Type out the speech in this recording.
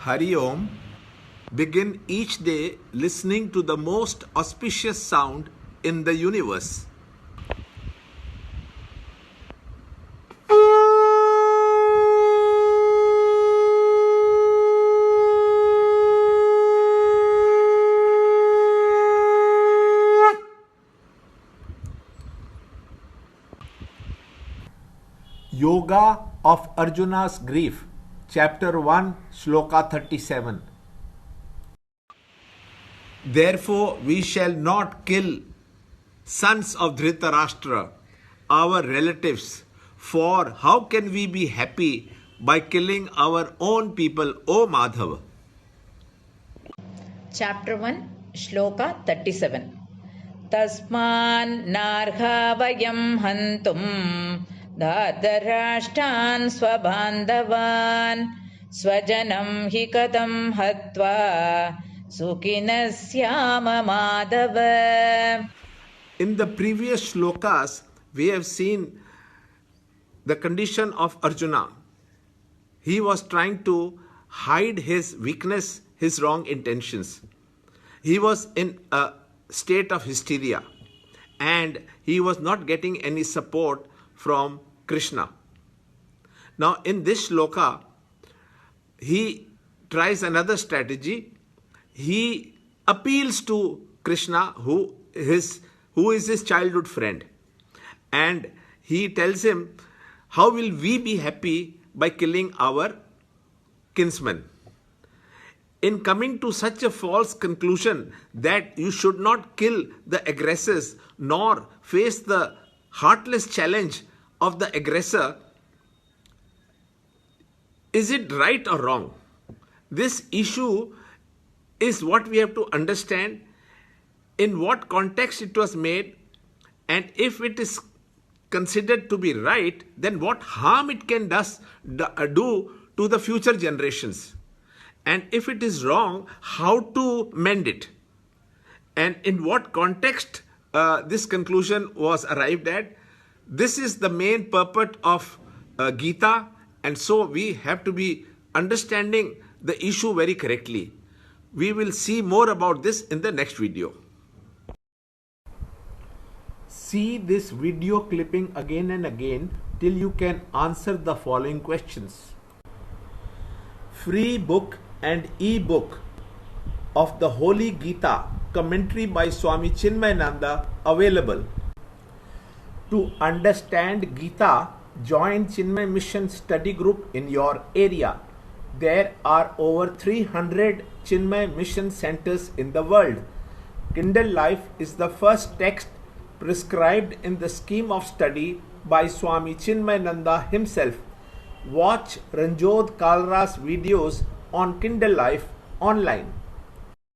Hari Om. Begin each day listening to the most auspicious sound in the universe. Yoga of Arjuna's Grief, Chapter 1, Shloka 37. Therefore we shall not kill sons of Dhritarashtra, our relatives, for how can we be happy by killing our own people, O Madhava? Chapter 1, Shloka 37. Tasman narha vayam hantum dhatarashtan swabandhavan swajanam hi katam hatva sukinasyama madhava. In the previous shlokas, we have seen the condition of Arjuna. He was trying to hide his weakness, his wrong intentions. He was in a state of hysteria and he was not getting any support from Krishna. Now in this shloka, he tries another strategy. He appeals to Krishna, who is his childhood friend, and he tells him, how will we be happy by killing our kinsman? In coming to such a false conclusion that you should not kill the aggressors nor face the heartless challenge of the aggressor, is it right or wrong? This issue is what we have to understand, in what context it was made, and if it is considered to be right, then what harm it can do to the future generations. And if it is wrong, how to mend it. And in what context this conclusion was arrived at. This is the main purport of Gita, and so we have to be understanding the issue very correctly. We will see more about this in the next video. See this video clipping again and again till you can answer the following questions. Free book and e-book of the Holy Gita, commentary by Swami Chinmayananda, available. To understand Gita, join Chinmaya Mission study group in your area. There are over 300 Chinmaya Mission centers in the world. Kindle Life is the first text prescribed in the scheme of study by Swami Chinmayananda himself. Watch Ranjod Kalra's videos on Kindle Life online.